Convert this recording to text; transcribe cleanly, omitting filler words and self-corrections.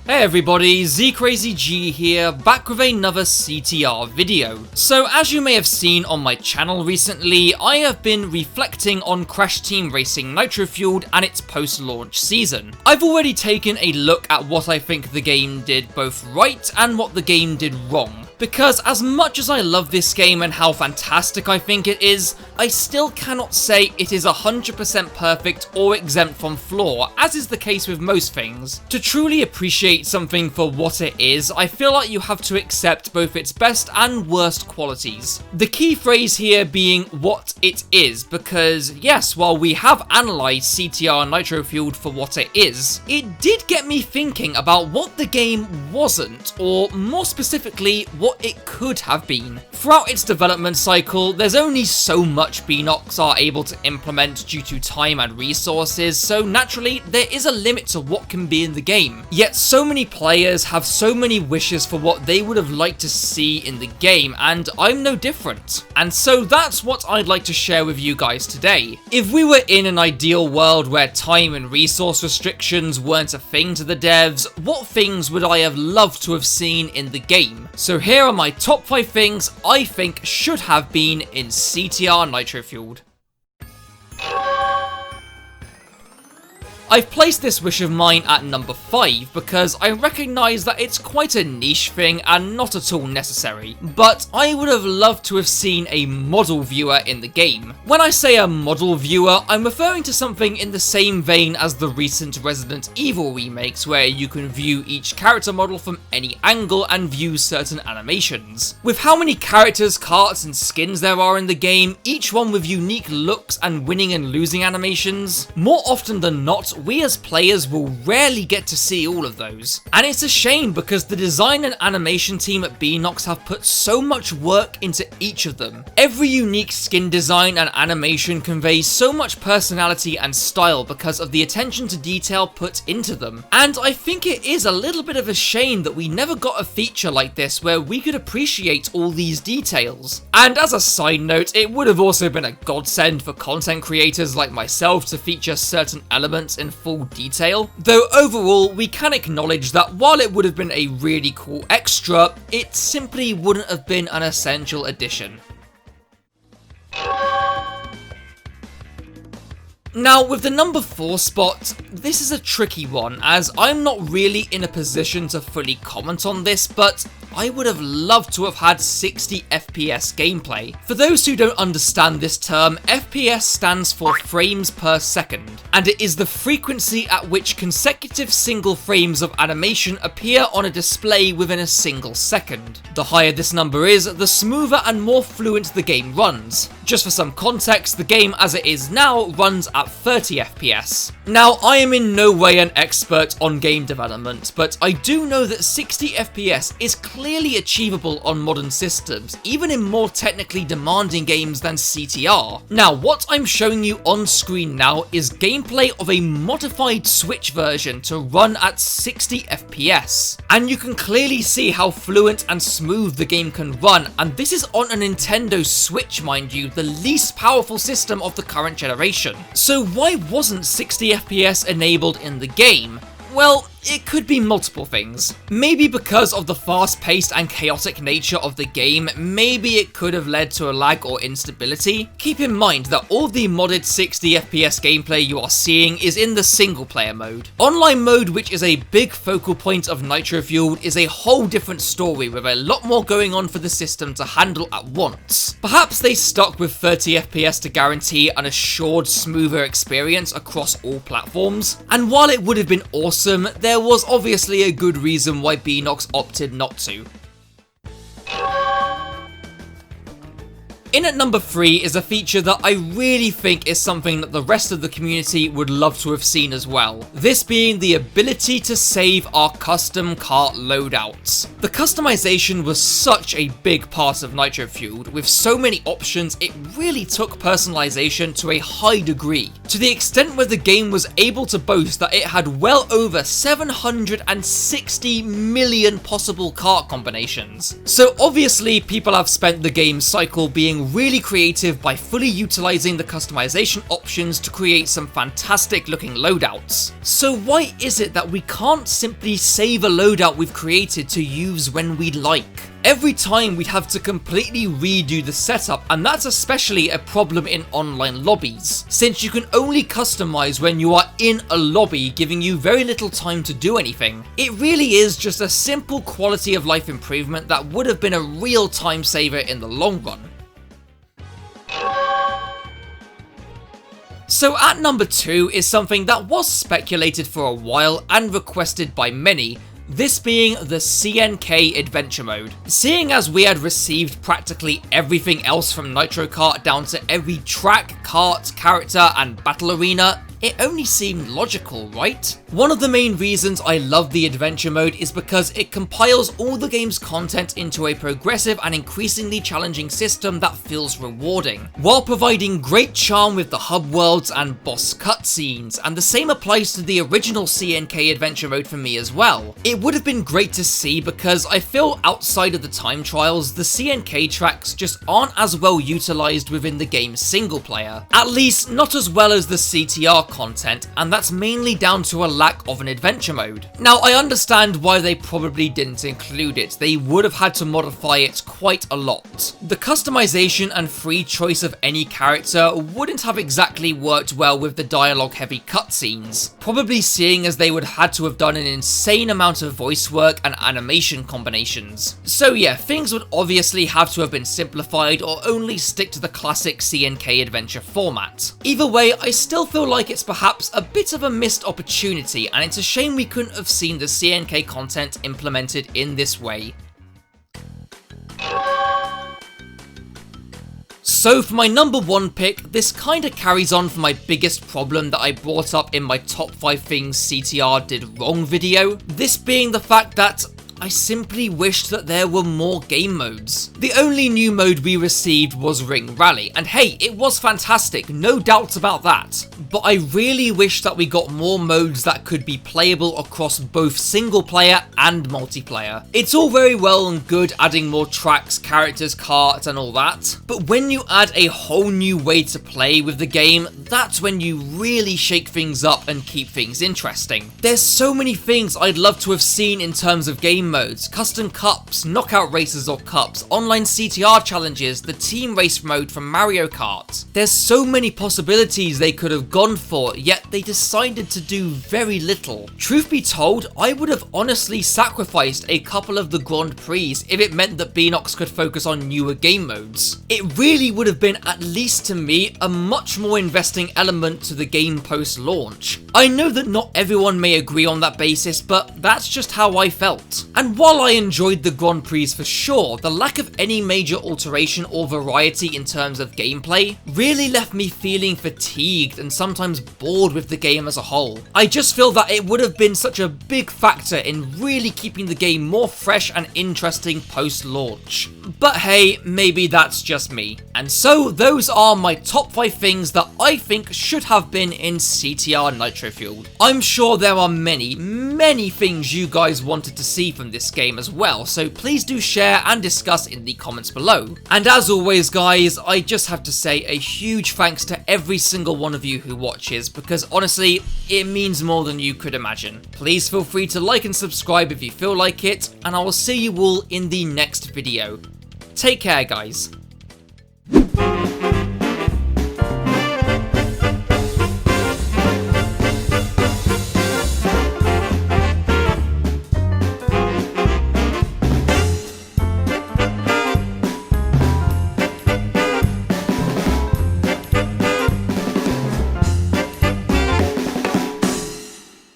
Hey everybody, ZCrazyG here, back with another CTR video. So as you may have seen on my channel recently, I have been reflecting on Crash Team Racing Nitro Fueled and its post-launch season. I've already taken a look at what I think the game did both right and what the game did wrong. Because as much as I love this game and how fantastic I think it is, I still cannot say it is 100% perfect or exempt from flaw, as is the case with most things. To truly appreciate something for what it is, I feel like you have to accept both its best and worst qualities. The key phrase here being what it is, because yes, while we have analysed CTR Nitro Fueled for what it is, it did get me thinking about what the game wasn't, or more specifically, what it could have been. Throughout its development cycle, there's only so much Beenox are able to implement due to time and resources, so naturally, there is a limit to what can be in the game. Yet so many players have so many wishes for what they would have liked to see in the game, and I'm no different. And so that's what I'd like to share with you guys today. If we were in an ideal world where time and resource restrictions weren't a thing to the devs, what things would I have loved to have seen in the game? So here are my top 5 things I think should have been in CTR Nitro Fueled. I've placed this wish of mine at number 5 because I recognise that it's quite a niche thing and not at all necessary, but I would have loved to have seen a model viewer in the game. When I say a model viewer, I'm referring to something in the same vein as the recent Resident Evil remakes, where you can view each character model from any angle and view certain animations. With how many characters, carts and skins there are in the game, each one with unique looks and winning and losing animations, more often than not, we as players will rarely get to see all of those. And it's a shame because the design and animation team at Beenox have put so much work into each of them. Every unique skin design and animation conveys so much personality and style because of the attention to detail put into them. And I think it is a little bit of a shame that we never got a feature like this where we could appreciate all these details. And as a side note, it would have also been a godsend for content creators like myself to feature certain elements in full detail, though overall we can acknowledge that while it would have been a really cool extra, it simply wouldn't have been an essential addition. Now, with the number 4 spot, this is a tricky one, as I'm not really in a position to fully comment on this, but I would have loved to have had 60 FPS gameplay. For those who don't understand this term, FPS stands for frames per second, and it is the frequency at which consecutive single frames of animation appear on a display within a single second. The higher this number is, the smoother and more fluent the game runs. Just for some context, the game as it is now runs at 30 FPS. Now, I am in no way an expert on game development, but I do know that 60 FPS is clearly achievable on modern systems, even in more technically demanding games than CTR. Now, what I'm showing you on screen now is gameplay of a modified Switch version to run at 60 FPS. And you can clearly see how fluent and smooth the game can run, and this is on a Nintendo Switch, mind you, the least powerful system of the current generation. So why wasn't 60 FPS enabled in the game? Well, it could be multiple things. Maybe because of the fast-paced and chaotic nature of the game, maybe it could have led to a lag or instability. Keep in mind that all the modded 60 FPS gameplay you are seeing is in the single-player mode. Online mode, which is a big focal point of Nitro Fueled, is a whole different story with a lot more going on for the system to handle at once. Perhaps they stuck with 30 FPS to guarantee an assured smoother experience across all platforms. And while it would have been awesome, there was obviously a good reason why Beenox opted not to. In at number 3 is a feature that I really think is something that the rest of the community would love to have seen as well. This being the ability to save our custom kart loadouts. The customization was such a big part of Nitro Fueled. With so many options, it really took personalization to a high degree, to the extent where the game was able to boast that it had well over 760 million possible kart combinations. So obviously people have spent the game cycle being getting really creative by fully utilizing the customization options to create some fantastic looking loadouts. So why is it that we can't simply save a loadout we've created to use when we'd like? Every time we'd have to completely redo the setup, and that's especially a problem in online lobbies, since you can only customize when you are in a lobby, giving you very little time to do anything. It really is just a simple quality of life improvement that would have been a real time saver in the long run. So at number 2 is something that was speculated for a while and requested by many, this being the CNK Adventure Mode. Seeing as we had received practically everything else from Nitro Kart down to every track, kart, character and battle arena, it only seemed logical, right? One of the main reasons I love the Adventure Mode is because it compiles all the game's content into a progressive and increasingly challenging system that feels rewarding, while providing great charm with the hub worlds and boss cutscenes, and the same applies to the original CNK Adventure Mode for me as well. It would have been great to see because I feel outside of the time trials, the CNK tracks just aren't as well utilized within the game's single player. At least not as well as the CTR content, and that's mainly down to a lack of an adventure mode. Now, I understand why they probably didn't include it. They would have had to modify it quite a lot. The customization and free choice of any character wouldn't have exactly worked well with the dialogue-heavy cutscenes, probably seeing as they would have had to have done an insane amount of voice work and animation combinations. So yeah, things would obviously have to have been simplified or only stick to the classic CNK adventure format. Either way, I still feel like it's perhaps a bit of a missed opportunity, and it's a shame we couldn't have seen the CNK content implemented in this way. So for my number 1 pick, this kinda carries on from my biggest problem that I brought up in my top 5 things CTR did wrong video, this being the fact that I simply wished that there were more game modes. The only new mode we received was Ring Rally, and hey, it was fantastic, no doubts about that. But I really wish that we got more modes that could be playable across both single player and multiplayer. It's all very well and good adding more tracks, characters, carts and all that, but when you add a whole new way to play with the game, that's when you really shake things up and keep things interesting. There's so many things I'd love to have seen in terms of game modes, custom cups, knockout races or cups, online CTR challenges, the team race mode from Mario Kart. There's so many possibilities they could have gone for, yet they decided to do very little. Truth be told, I would have honestly sacrificed a couple of the Grand Prix if it meant that Beanox could focus on newer game modes. It really would have been, at least to me, a much more investing element to the game post-launch. I know that not everyone may agree on that basis, but that's just how I felt. And while I enjoyed the Grand Prix for sure, the lack of any major alteration or variety in terms of gameplay really left me feeling fatigued and sometimes bored with the game as a whole. I just feel that it would have been such a big factor in really keeping the game more fresh and interesting post-launch. But hey, maybe that's just me. And so those are my top 5 things that I think should have been in CTR Nitro Fueled. I'm sure there are many things you guys wanted to see from this game as well, so please do share and discuss in the comments below. And as always guys, I just have to say a huge thanks to every single one of you who watches, because honestly, it means more than you could imagine. Please feel free to like and subscribe if you feel like it, and I will see you all in the next video. Take care guys.